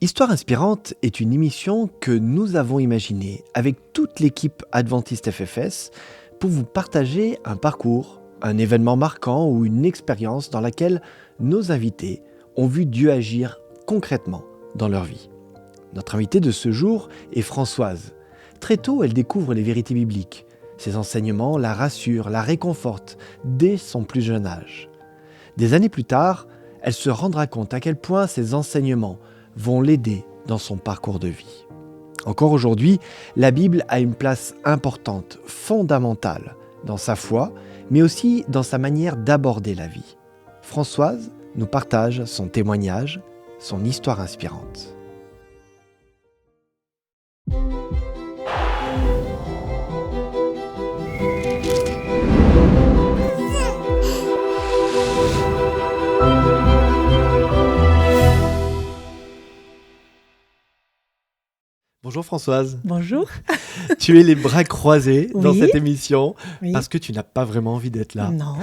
Histoire inspirante est une émission que nous avons imaginée avec toute l'équipe Adventiste FFS pour vous partager un parcours, un événement marquant ou une expérience dans laquelle nos invités ont vu Dieu agir concrètement dans leur vie. Notre invitée de ce jour est Françoise. Très tôt, elle découvre les vérités bibliques. Ses enseignements la rassurent, la réconfortent dès son plus jeune âge. Des années plus tard, elle se rendra compte à quel point ces enseignements vont l'aider dans son parcours de vie. Encore aujourd'hui, la Bible a une place importante, fondamentale, dans sa foi, mais aussi dans sa manière d'aborder la vie. Françoise nous partage son témoignage, son histoire inspirante. Bonjour Françoise. Bonjour. Tu es les bras croisés dans Oui. cette émission Oui. parce que tu n'as pas vraiment envie d'être là. Non.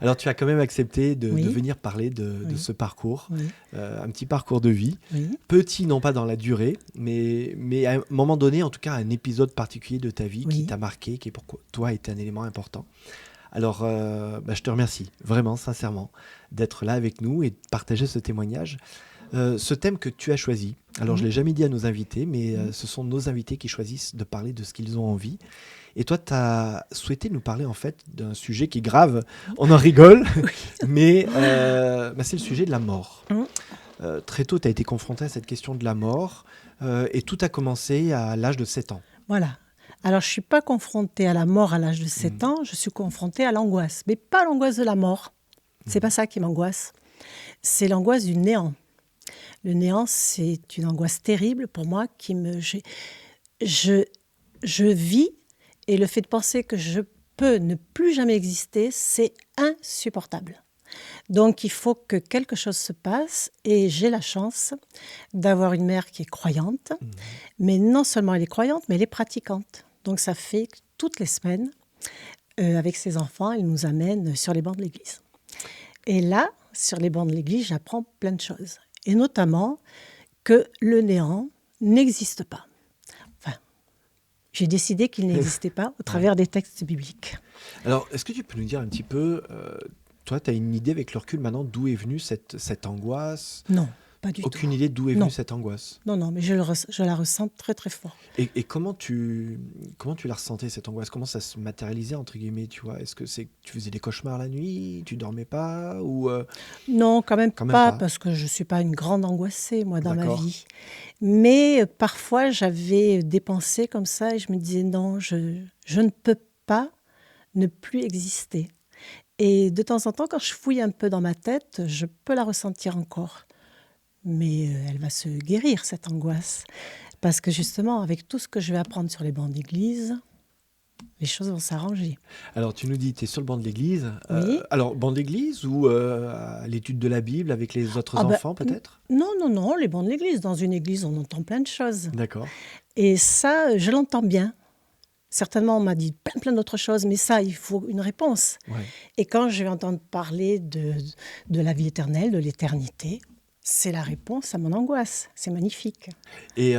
Alors tu as quand même accepté de Oui. venir parler de Oui. ce parcours, Oui. un petit parcours de vie. Oui. Petit, non pas dans la durée, mais à un moment donné, en tout cas, un épisode particulier de ta vie qui Oui. t'a marqué, qui pour toi a été un élément important. Alors, je te remercie vraiment, sincèrement, d'être là avec nous et de partager ce témoignage. Ce thème que tu as choisi, alors je ne l'ai jamais dit à nos invités, mais ce sont nos invités qui choisissent de parler de ce qu'ils ont envie. Et toi, tu as souhaité nous parler en fait d'un sujet qui est grave, on en rigole, mais c'est le sujet de la mort. Très tôt, tu as été confronté à cette question de la mort et tout a commencé à l'âge de 7 ans. Voilà. Alors, je ne suis pas confrontée à la mort à l'âge de 7 ans, je suis confrontée à l'angoisse. Mais pas l'angoisse de la mort. C'est pas ça qui m'angoisse. C'est l'angoisse du néant. Le néant, c'est une angoisse terrible pour moi qui me... Je vis et le fait de penser que je peux ne plus jamais exister, c'est insupportable. Donc, il faut que quelque chose se passe et j'ai la chance d'avoir une mère qui est croyante. Mais non seulement elle est croyante, mais elle est pratiquante. Donc, ça fait que toutes les semaines, avec ses enfants, elle nous amène sur les bancs de l'église. Et là, sur les bancs de l'église, j'apprends plein de choses. Et notamment que le néant n'existe pas. Enfin, j'ai décidé qu'il n'existait pas au travers des textes bibliques. Alors, est-ce que tu peux nous dire un petit peu, toi, tu as une idée avec le recul maintenant d'où est venue cette angoisse ? Non, pas du tout. Aucune idée d'où est venue cette angoisse ? Non, mais je la ressens très très fort. Et comment tu la ressentais, cette angoisse ? Comment ça se matérialisait, entre guillemets, tu vois ? Est-ce que tu faisais des cauchemars la nuit ? Tu dormais pas ou Non, quand même pas, parce que je ne suis pas une grande angoissée, moi, dans ma vie. Mais parfois, j'avais des pensées comme ça et je me disais, non, je ne peux pas ne plus exister. Et de temps en temps, quand je fouille un peu dans ma tête, je peux la ressentir encore. Mais elle va se guérir, cette angoisse. Parce que justement, avec tout ce que je vais apprendre sur les bancs d'église, les choses vont s'arranger. Alors, tu nous dis, tu es sur le banc de l'église. Oui. Alors, banc d'église ou à l'étude de la Bible avec les autres enfants, peut-être ? Non, les bancs de l'église. Dans une église, on entend plein de choses. D'accord. Et ça, je l'entends bien. Certainement, on m'a dit plein d'autres choses, mais ça, il faut une réponse. Ouais. Et quand je vais entendre parler de la vie éternelle, de l'éternité, c'est la réponse à mon angoisse. C'est magnifique. Et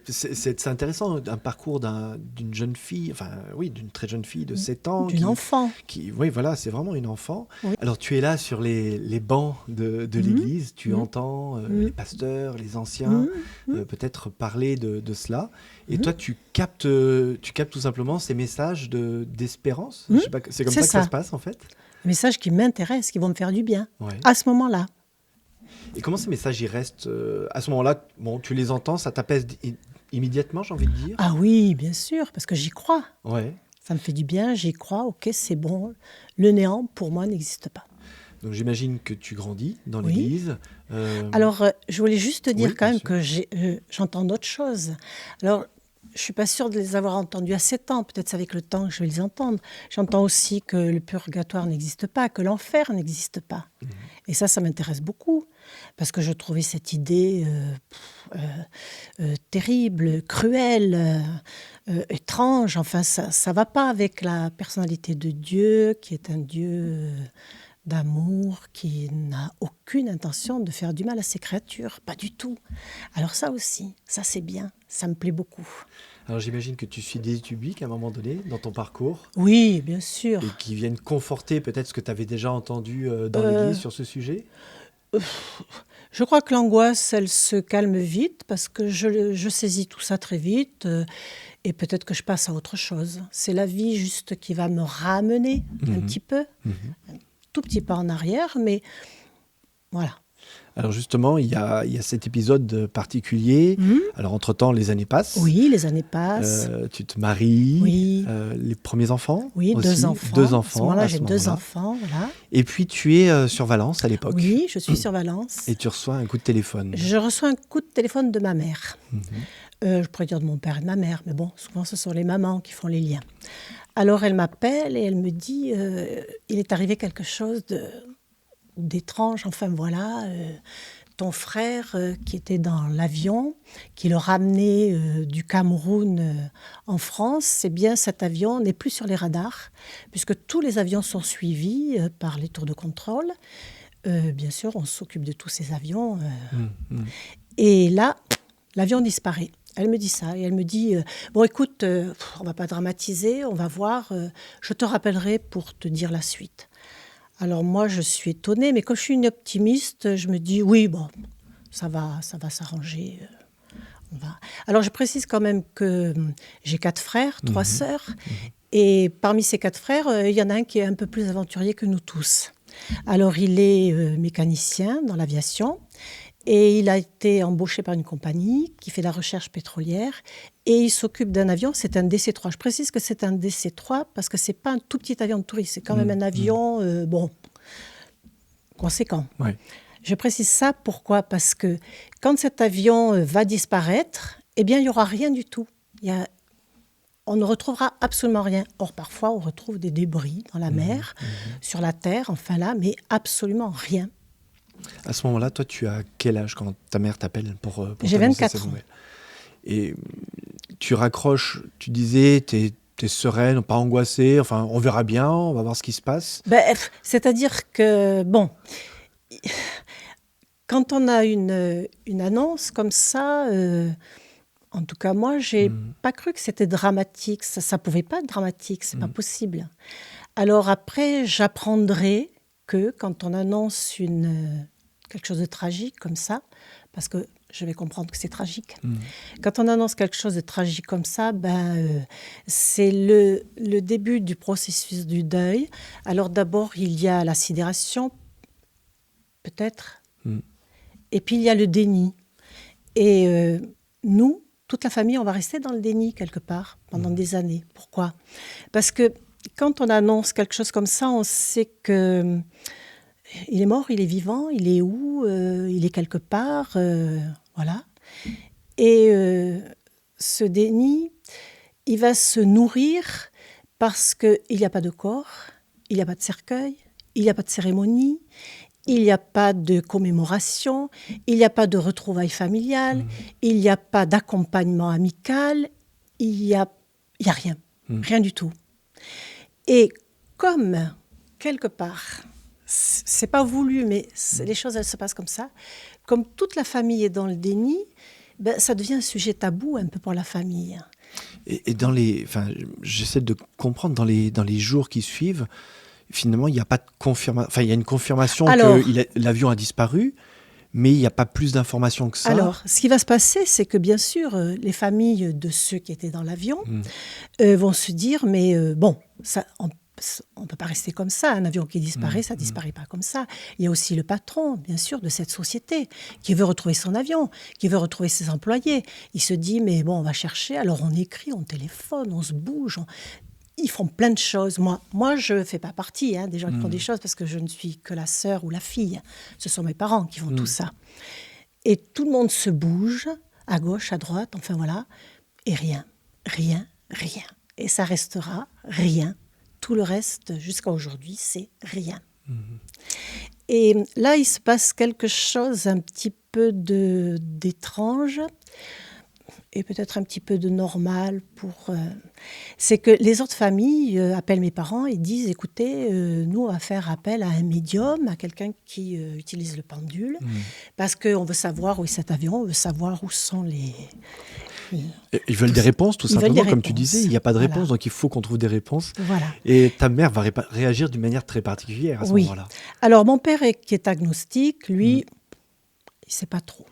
c'est intéressant, un parcours d'une jeune fille, d'une très jeune fille de 7 ans. D'une enfant. Oui, voilà, c'est vraiment une enfant. Oui. Alors, tu es là sur les bancs de l'église, tu entends les pasteurs, les anciens, peut-être parler de cela. Et toi, tu captes tout simplement ces messages d'espérance. Je sais pas, c'est comme ça que ça se passe, en fait. Des messages qui m'intéressent, qui vont me faire du bien, à ce moment-là. Et comment ces messages y restent à ce moment-là? Bon, tu les entends, ça t'apaise immédiatement, j'ai envie de dire. Ah oui, bien sûr, parce que j'y crois. Ouais. Ça me fait du bien, j'y crois, ok, c'est bon. Le néant, pour moi, n'existe pas. Donc j'imagine que tu grandis dans l'église. Alors, je voulais juste te dire quand même que j'entends d'autres choses. Alors, je ne suis pas sûre de les avoir entendus à 7 ans. Peut-être c'est avec le temps que je vais les entendre. J'entends aussi que le purgatoire n'existe pas, que l'enfer n'existe pas. Et ça m'intéresse beaucoup. Parce que je trouvais cette idée terrible, cruelle, étrange. Enfin, ça ne va pas avec la personnalité de Dieu, qui est un Dieu d'amour, qui n'a aucune intention de faire du mal à ses créatures, pas du tout. Alors ça aussi, ça c'est bien, ça me plaît beaucoup. Alors j'imagine que tu suis des publics à un moment donné dans ton parcours Oui, bien sûr. et qui viennent conforter peut-être ce que tu avais déjà entendu dans Euh, l'église sur ce sujet. Je crois que l'angoisse, elle se calme vite parce que je saisis tout ça très vite et peut-être que je passe à autre chose. C'est la vie juste qui va me ramener un petit peu, un tout petit pas en arrière, mais voilà. Alors justement, il y a cet épisode particulier. Alors entre-temps, les années passent. Oui, les années passent. Tu te maries. Oui. Les premiers enfants Oui, aussi. 2 enfants. Deux À enfants. ce moment-là, à j'ai ce 2 moment-là. enfants, voilà. Et puis tu es sur Valence à l'époque. Oui, je suis sur Valence. Et tu reçois un coup de téléphone. Je reçois un coup de téléphone de ma mère. Je pourrais dire de mon père et de ma mère, mais bon, souvent ce sont les mamans qui font les liens. Alors elle m'appelle et elle me dit il est arrivé quelque chose d'étrange, enfin voilà, ton frère qui était dans l'avion, qui le ramenait du Cameroun en France, c'est bien cet avion n'est plus sur les radars, puisque tous les avions sont suivis par les tours de contrôle. Bien sûr, on s'occupe de tous ces avions. Et là, l'avion disparaît. Elle me dit ça et elle me dit bon écoute, on va pas dramatiser, on va voir, je te rappellerai pour te dire la suite. Alors moi je suis étonnée, mais comme je suis une optimiste, je me dis oui bon, ça va s'arranger. On va. Alors je précise quand même que j'ai 4 frères, 3 sœurs, et parmi ces 4 frères, il y en a un qui est un peu plus aventurier que nous tous. Alors il est mécanicien dans l'aviation. Et il a été embauché par une compagnie qui fait de la recherche pétrolière et il s'occupe d'un avion, c'est un DC-3. Je précise que c'est un DC-3 parce que ce n'est pas un tout petit avion de tourisme, c'est quand même un avion conséquent. Ouais. Je précise ça pourquoi ? Parce que quand cet avion va disparaître, eh bien il n'y aura rien du tout. On ne retrouvera absolument rien. Or, parfois, on retrouve des débris dans la mer, sur la terre, enfin là, mais absolument rien. À ce moment-là, toi, tu as quel âge quand ta mère t'appelle pour J'ai t'annoncer 24 cette ans. nouvelle ? Et tu raccroches, tu disais, t'es sereine, pas angoissée, enfin, on verra bien, on va voir ce qui se passe. C'est-à-dire que, bon, quand on a une annonce comme ça, en tout cas moi, j'ai pas cru que c'était dramatique. Ça pouvait pas être dramatique, c'est pas possible. Alors après, j'apprendrai que quand on annonce quelque chose de tragique comme ça, parce que je vais comprendre que c'est tragique. Quand on annonce quelque chose de tragique comme ça, c'est le début du processus du deuil. Alors d'abord, il y a la sidération, peut-être, et puis il y a le déni. Et nous, toute la famille, on va rester dans le déni quelque part pendant des années. Pourquoi ? Parce que quand on annonce quelque chose comme ça, on sait que il est mort, il est vivant, il est où, il est quelque part, voilà. Et ce déni, il va se nourrir parce qu'il n'y a pas de corps, il n'y a pas de cercueil, il n'y a pas de cérémonie, il n'y a pas de commémoration, il n'y a pas de retrouvailles familiales, il n'y a pas d'accompagnement amical, il y a rien, rien du tout. Et comme, quelque part, c'est pas voulu, mais les choses, elles se passent comme ça, comme toute la famille est dans le déni, ça devient un sujet tabou un peu pour la famille. Et j'essaie de comprendre, dans les jours qui suivent, finalement, il n'y a pas de confirmation. Enfin, il y a une confirmation que l'avion a disparu, mais il n'y a pas plus d'informations que ça. Alors, ce qui va se passer, c'est que bien sûr, les familles de ceux qui étaient dans l'avion vont se dire, mais ça, on ne peut pas rester comme ça. Un avion qui disparaît, ça ne disparaît pas comme ça. Il y a aussi le patron, bien sûr, de cette société qui veut retrouver son avion, qui veut retrouver ses employés. Il se dit, mais bon, on va chercher. Alors, on écrit, on téléphone, on se bouge. Ils font plein de choses. Moi je ne fais pas partie des gens qui font des choses parce que je ne suis que la sœur ou la fille. Ce sont mes parents qui font tout ça. Et tout le monde se bouge, à gauche, à droite, enfin voilà. Et rien. Et ça restera rien. Tout le reste, jusqu'à aujourd'hui, c'est rien. Et là, il se passe quelque chose un petit peu d'étrange. et peut-être un petit peu de normal c'est que les autres familles appellent mes parents et disent, écoutez, nous, on va faire appel à un médium, à quelqu'un qui utilise le pendule, parce qu'on veut savoir où est cet avion, on veut savoir où sont les... Ils veulent des réponses, tout simplement, comme tu disais. Il n'y a pas de Voilà. réponse, donc il faut qu'on trouve des réponses. Voilà. Et ta mère va réagir d'une manière très particulière à ce moment-là. Alors, mon père, qui est agnostique, lui, il ne sait pas trop.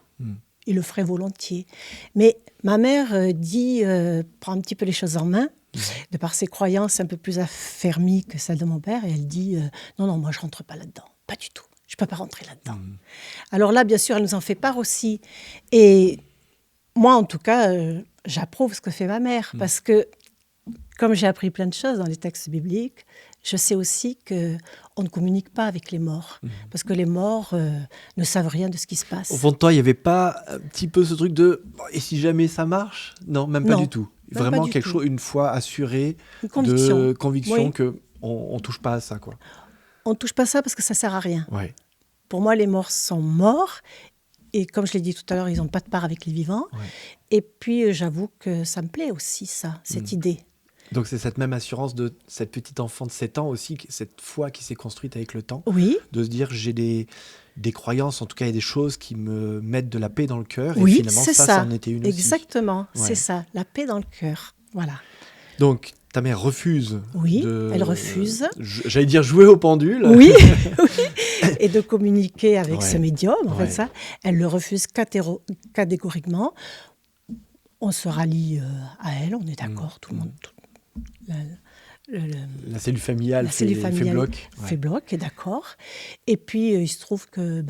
Il le ferait volontiers. Mais ma mère prend un petit peu les choses en main, de par ses croyances un peu plus affermies que celles de mon père, et elle dit non, moi, je ne rentre pas là-dedans. Pas du tout. Je ne peux pas rentrer là-dedans. Alors là, bien sûr, elle nous en fait part aussi. Et moi, en tout cas, j'approuve ce que fait ma mère, parce que, comme j'ai appris plein de choses dans les textes bibliques, je sais aussi qu'on ne communique pas avec les morts, parce que les morts ne savent rien de ce qui se passe. Au fond de toi, il n'y avait pas un petit peu ce truc de « et si jamais ça marche ?» Non, même pas du tout. Vraiment quelque chose, une foi assurée, de conviction qu'on ne touche pas à ça, quoi. On ne touche pas à ça parce que ça ne sert à rien. Ouais. Pour moi, les morts sont morts. Et comme je l'ai dit tout à l'heure, ils n'ont pas de part avec les vivants. Ouais. Et puis, j'avoue que ça me plaît aussi, ça, cette idée. Donc, c'est cette même assurance de cette petite enfant de 7 ans aussi, cette foi qui s'est construite avec le temps. Oui. De se dire, j'ai des croyances, en tout cas, il y a des choses qui me mettent de la paix dans le cœur. Oui, et finalement, ça en était une aussi. Exactement, c'est ça, la paix dans le cœur. Voilà. Donc, ta mère refuse. Oui, elle refuse. J'allais dire jouer au pendule. Oui, et de communiquer avec ce médium, en fait, ça. Elle le refuse catégoriquement. On se rallie à elle, on est d'accord, tout le monde. La cellule familiale fait bloc. Fait bloc, est d'accord. Et puis, il se trouve que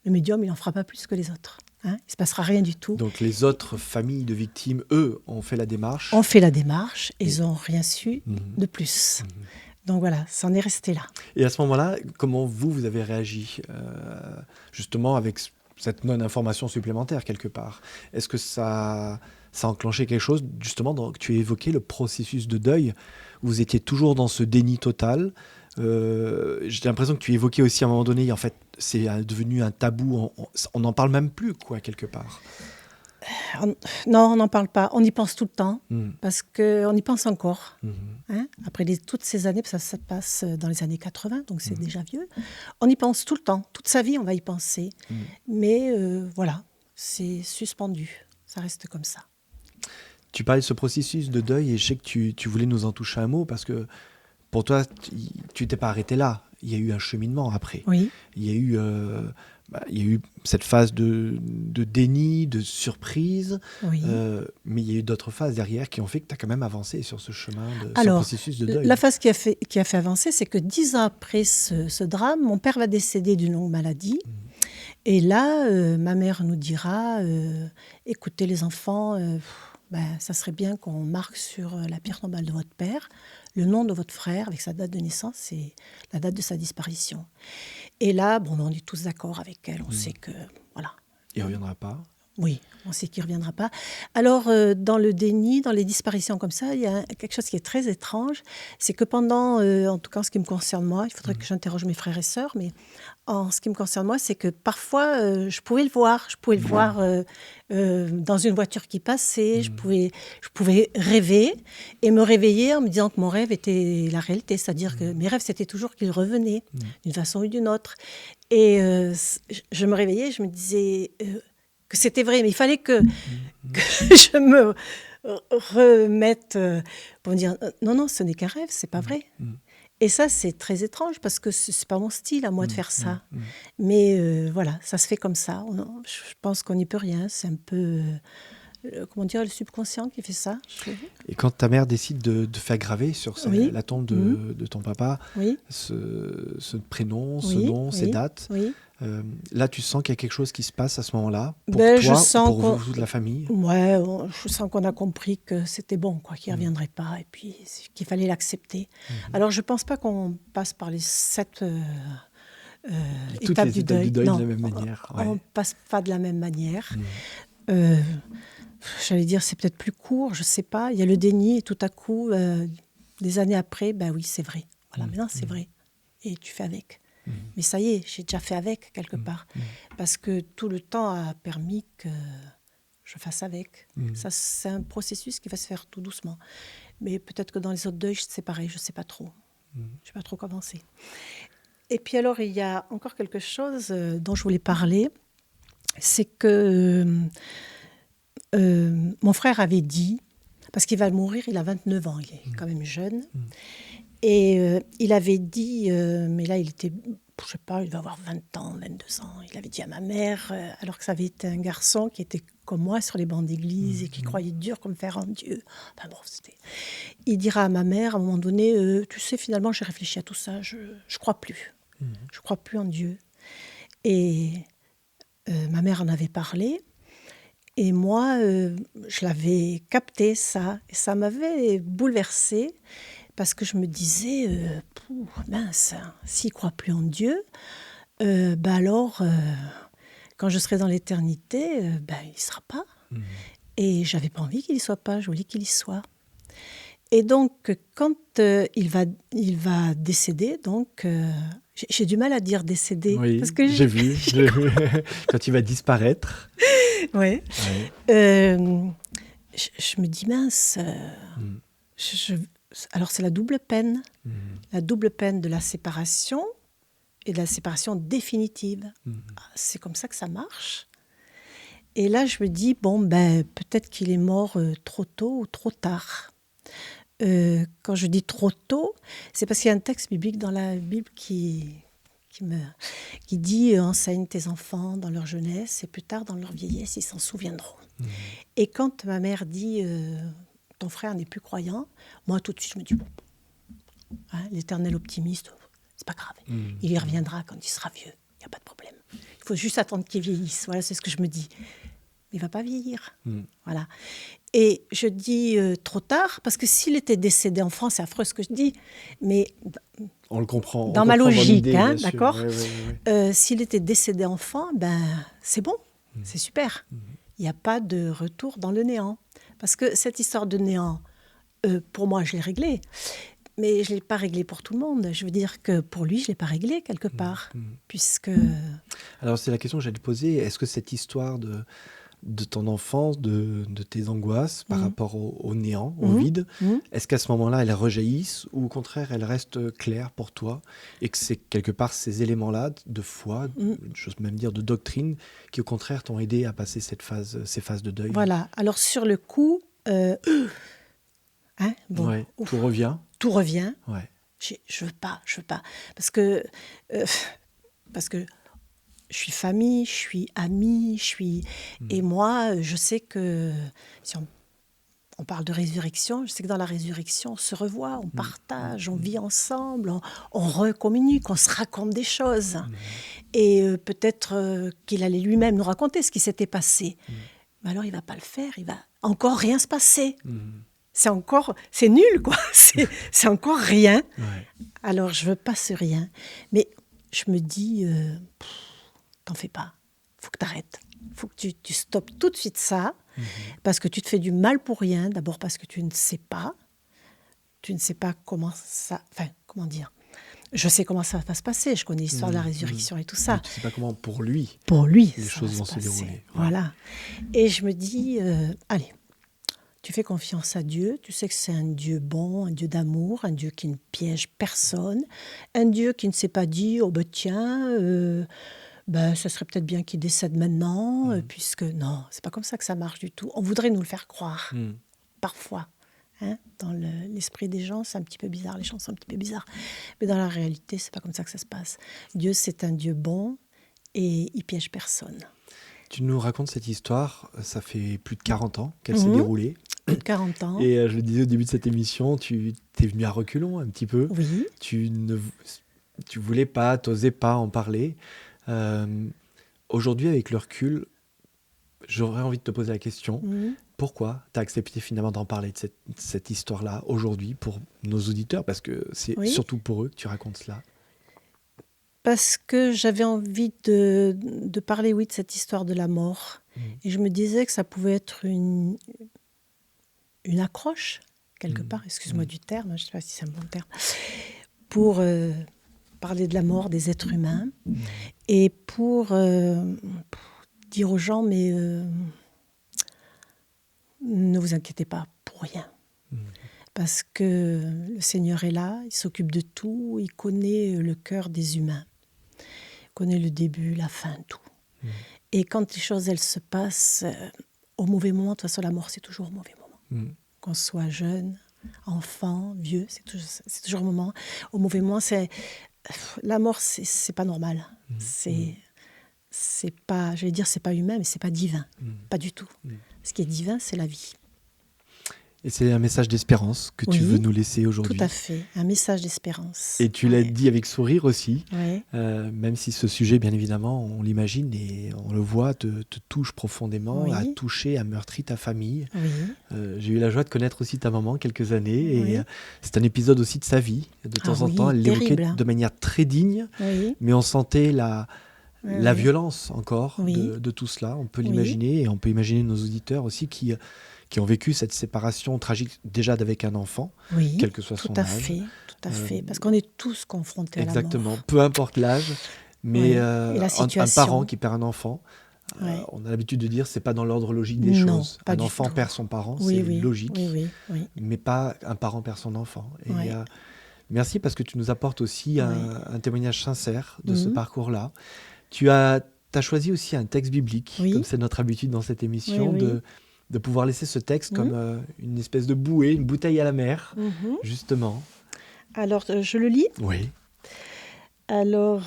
le médium, il n'en fera pas plus que les autres. Il ne se passera rien du tout. Donc les autres familles de victimes, eux, ont fait la démarche. Ont fait la démarche et ils n'ont rien su de plus. Donc voilà, ça en est resté là. Et à ce moment-là, comment vous avez réagi justement avec cette non-information supplémentaire quelque part? Est-ce que ça a enclenché quelque chose? Justement, tu as évoqué le processus de deuil. Vous étiez toujours dans ce déni total. J'ai l'impression que tu évoquais aussi à un moment donné, en fait, c'est devenu un tabou, on n'en parle même plus, quoi, quelque part. Non, on n'en parle pas, on y pense tout le temps, parce qu'on y pense encore. Après toutes ces années, ça se passe dans les années 80, donc c'est déjà vieux, on y pense tout le temps, toute sa vie on va y penser, mais voilà, c'est suspendu, ça reste comme ça. Tu parlais de ce processus de deuil et je sais que tu voulais nous en toucher un mot, parce que pour toi, tu t'es pas arrêté là. Il y a eu un cheminement après. Oui. Il y a eu cette phase de déni, de surprise. Oui. Mais il y a eu d'autres phases derrière qui ont fait que tu as quand même avancé sur ce chemin, ce processus de deuil. La phase qui a fait avancer, c'est que 10 ans après ce drame, mon père va décéder d'une longue maladie. Et là, ma mère nous dira, écoutez les enfants, ça serait bien qu'on marque sur la pierre tombale de votre père le nom de votre frère avec sa date de naissance et la date de sa disparition. Et là, on est tous d'accord avec elle. On sait que, voilà. Il ne reviendra pas. Oui, on sait qu'il ne reviendra pas. Alors, dans le déni, dans les disparitions comme ça, il y a quelque chose qui est très étrange. C'est que pendant, en tout cas en ce qui me concerne moi, il faudrait que j'interroge mes frères et sœurs, mais en ce qui me concerne moi, c'est que parfois, je pouvais le voir. Je pouvais le voir dans une voiture qui passait. Je pouvais rêver et me réveiller en me disant que mon rêve était la réalité. C'est-à-dire que mes rêves, c'était toujours qu'ils revenaient d'une façon ou d'une autre. Et je me réveillais, je me disais... que c'était vrai, mais il fallait que je me remette pour me dire non, ce n'est qu'un rêve, c'est pas vrai. Et ça, c'est très étrange parce que c'est pas mon style à moi de faire ça. Mais voilà, ça se fait comme ça. Je pense qu'on n'y peut rien. C'est un peu, le subconscient qui fait ça. Et quand ta mère décide de faire graver sur la tombe de ton papa ce prénom, ce nom, ces dates. Là, tu sens qu'il y a quelque chose qui se passe à ce moment-là, pour toi, pour vous, toute la famille? Ouais, je sens qu'on a compris que c'était bon, qu'il ne reviendrait pas, et puis qu'il fallait l'accepter. Alors, je ne pense pas qu'on passe par les 7 étapes du deuil. Non, de la même manière. On ne passe pas de la même manière. J'allais dire, c'est peut-être plus court, je ne sais pas. Il y a le déni, et tout à coup, des années après, oui, c'est vrai. Voilà, maintenant, c'est vrai. Et tu fais avec. Mais ça y est, j'ai déjà fait avec quelque part. Parce que tout le temps a permis je fasse avec. Ça, c'est un processus qui va se faire tout doucement. Mais peut-être que dans les autres deuils, c'est pareil, je ne sais pas trop. Je ne sais pas trop comment c'est. Et puis alors, il y a encore quelque chose dont je voulais parler. C'est que mon frère avait dit, parce qu'il va mourir, il a 29 ans, il est quand même jeune. Et il avait dit, mais là, il était, je ne sais pas, il devait avoir 20 ans, 22 ans. Il avait dit à ma mère, alors que ça avait été un garçon qui était comme moi sur les bancs d'église et qui croyait dur comme fer en Dieu. Enfin bon, c'était... Il dira à ma mère, à un moment donné, tu sais, finalement, j'ai réfléchi à tout ça, je ne crois plus. Je ne crois plus en Dieu. Et ma mère en avait parlé. Et moi, je l'avais capté, ça. Et ça m'avait bouleversée. Parce que je me disais, mince, s'il ne croit plus en Dieu, alors, quand je serai dans l'éternité, il ne sera pas. Et je n'avais pas envie qu'il y soit pas, je voulais qu'il y soit. Et donc, quand il va décéder, donc, j'ai du mal à dire décéder. Oui, parce que j'ai vu. Quand il va disparaître. Oui. Je me dis, mince, alors c'est la double peine. La double peine de la séparation et de la séparation définitive. C'est comme ça que ça marche. Et là, je me dis, peut-être qu'il est mort trop tôt ou trop tard. Quand je dis trop tôt, c'est parce qu'il y a un texte biblique dans la Bible qui dit « Enseigne tes enfants dans leur jeunesse et plus tard dans leur vieillesse, ils s'en souviendront. » Et quand ma mère dit « Ton frère n'est plus croyant », moi tout de suite je me dis « l'éternel optimiste, c'est pas grave. Il y reviendra quand il sera vieux, il n'y a pas de problème. Il faut juste attendre qu'il vieillisse. » Voilà, c'est ce que je me dis. Il ne va pas vieillir. Voilà. Et je dis trop tard, parce que s'il était décédé enfant, c'est affreux ce que je dis, mais on le comprend. Dans ma logique, d'accord. Oui. S'il était décédé enfant, c'est bon, c'est super. Il n'y a pas de retour dans le néant. Parce que cette histoire de néant, pour moi, je l'ai réglée. Mais je ne l'ai pas réglée pour tout le monde. Je veux dire que pour lui, je ne l'ai pas réglée quelque part. Puisque... Alors, c'est la question que j'allais te poser. Est-ce que cette histoire de ton enfance, de tes angoisses par rapport au néant, au vide, est-ce qu'à ce moment-là, elles rejaillissent ou au contraire, elles restent claires pour toi et que c'est quelque part ces éléments-là de foi, j'ose même dire de doctrine, qui au contraire t'ont aidé à passer ces phases de deuil? Voilà. Alors sur le coup, tout revient. Tout revient. Ouais. Je veux pas. Parce que je suis famille, je suis amie, et moi, je sais que si on parle de résurrection, je sais que dans la résurrection, on se revoit, on partage, on vit ensemble, on recommunique, on se raconte des choses. Et peut-être qu'il allait lui-même nous raconter ce qui s'était passé. Mais alors, il ne va pas le faire, il va encore rien se passer. C'est nul, quoi. C'est encore rien. Ouais. Alors, je veux pas ce rien. Mais je me dis, t'en fais pas. Faut que t'arrêtes. Faut que tu stoppes tout de suite ça. Parce que tu te fais du mal pour rien. D'abord parce que tu ne sais pas. Tu ne sais pas comment ça... Enfin, comment dire ? Je sais comment ça va se passer. Je connais l'histoire de la résurrection et tout ça. Mais tu ne sais pas comment pour lui les choses vont se dérouler. Ouais. Voilà. Et je me dis, allez, tu fais confiance à Dieu. Tu sais que c'est un Dieu bon, un Dieu d'amour, un Dieu qui ne piège personne. Un Dieu qui ne s'est pas dit, ça serait peut-être bien qu'il décède maintenant, puisque non, c'est pas comme ça que ça marche du tout. On voudrait nous le faire croire, parfois. Dans l'esprit des gens, c'est un petit peu bizarre, les gens sont un petit peu bizarres. Mais dans la réalité, c'est pas comme ça que ça se passe. Dieu, c'est un Dieu bon et il piège personne. Tu nous racontes cette histoire, ça fait plus de 40 ans qu'elle s'est déroulée. Plus de 40 ans. Et je le disais au début de cette émission, tu t'es venu à reculons un petit peu. Oui. Tu voulais pas, t'osais pas en parler. Aujourd'hui, avec le recul, j'aurais envie de te poser la question. Pourquoi tu as accepté finalement d'en parler de cette histoire-là aujourd'hui pour nos auditeurs? Parce que c'est surtout pour eux que tu racontes cela. Parce que j'avais envie de parler, de cette histoire de la mort. Et je me disais que ça pouvait être une accroche, quelque part, excuse-moi du terme, je ne sais pas si c'est un bon terme, pour parler de la mort des êtres humains et pour dire aux gens, mais ne vous inquiétez pas pour rien. Parce que le Seigneur est là, il s'occupe de tout, il connaît le cœur des humains. Il connaît le début, la fin, tout. Et quand les choses, elles se passent au mauvais moment, de toute façon, la mort, c'est toujours au mauvais moment. Qu'on soit jeune, enfant, vieux, c'est toujours au mauvais moment. La mort, c'est pas normal. C'est pas, je vais dire, c'est pas humain, mais c'est pas divin. Pas du tout. Ce qui est divin, c'est la vie. Et c'est un message d'espérance que tu veux nous laisser aujourd'hui. Tout à fait, un message d'espérance. Et tu l'as dit avec sourire aussi, ouais. Même si ce sujet, bien évidemment, on l'imagine et on le voit, te touche profondément, a touché, a meurtri ta famille. J'ai eu la joie de connaître aussi ta maman quelques années et c'est un épisode aussi de sa vie. De temps en temps, elle l'évoquait de manière très digne, mais on sentait la violence encore de tout cela. On peut l'imaginer et on peut imaginer nos auditeurs aussi qui ont vécu cette séparation tragique déjà avec un enfant, quel que soit son âge. Tout à fait, parce qu'on est tous confrontés à la mort. Exactement, peu importe l'âge, mais un parent qui perd un enfant, on a l'habitude de dire c'est pas dans l'ordre logique des choses. Un enfant perd son parent, c'est logique, mais pas un parent perd son enfant. Et merci parce que tu nous apportes aussi un témoignage sincère de ce parcours-là. Tu as choisi aussi un texte biblique, comme c'est notre habitude dans cette émission, de pouvoir laisser ce texte comme une espèce de bouée, une bouteille à la mer, justement. Alors, je le lis ? Oui. Alors,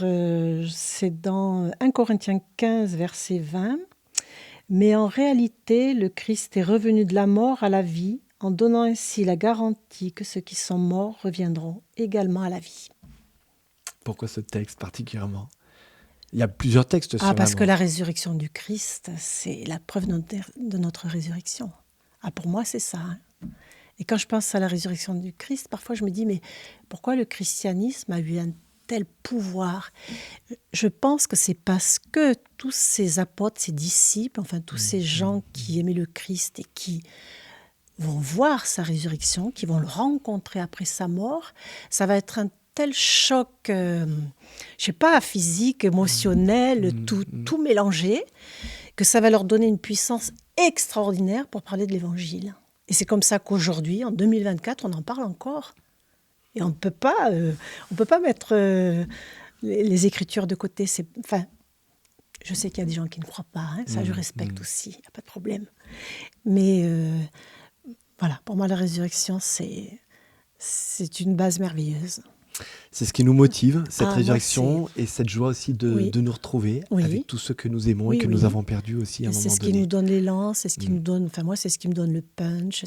c'est dans 1 Corinthiens 15, verset 20. « Mais en réalité, le Christ est revenu de la mort à la vie, en donnant ainsi la garantie que ceux qui sont morts reviendront également à la vie. » Pourquoi ce texte particulièrement ? Il y a plusieurs textes sur parce que la résurrection du Christ, c'est la preuve de notre résurrection. Pour moi, c'est ça. Et quand je pense à la résurrection du Christ, parfois je me dis, mais pourquoi le christianisme a eu un tel pouvoir ? Je pense que c'est parce que tous ces apôtres, ces disciples, enfin tous ces gens qui aimaient le Christ et qui vont voir sa résurrection, qui vont le rencontrer après sa mort, ça va être un tel choc, je sais pas, physique, émotionnel, tout mélangé, que ça va leur donner une puissance extraordinaire pour parler de l'Évangile. Et c'est comme ça qu'aujourd'hui, en 2024, on en parle encore. Et on ne peut pas mettre les Écritures de côté. Je sais qu'il y a des gens qui ne croient pas, ça je respecte aussi, il n'y a pas de problème. Mais voilà, pour moi la résurrection, c'est une base merveilleuse. C'est ce qui nous motive, cette résurrection et cette joie aussi de nous retrouver avec tous ceux que nous aimons et que nous avons perdus aussi à un moment donné. C'est ce qui nous donne l'élan, c'est ce qui nous donne, moi c'est ce qui me donne le punch.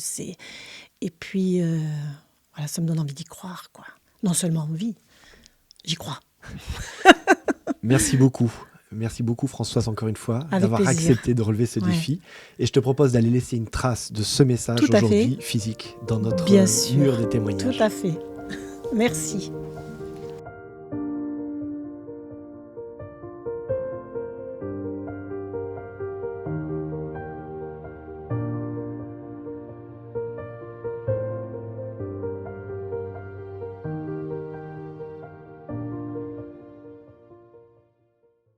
Et puis, voilà, ça me donne envie d'y croire, quoi. Non seulement envie, j'y crois. Merci beaucoup. Merci beaucoup Françoise encore une fois d'avoir accepté de relever ce défi. Et je te propose d'aller laisser une trace de ce message aujourd'hui physique dans notre mur des témoignages. Tout à fait. Merci.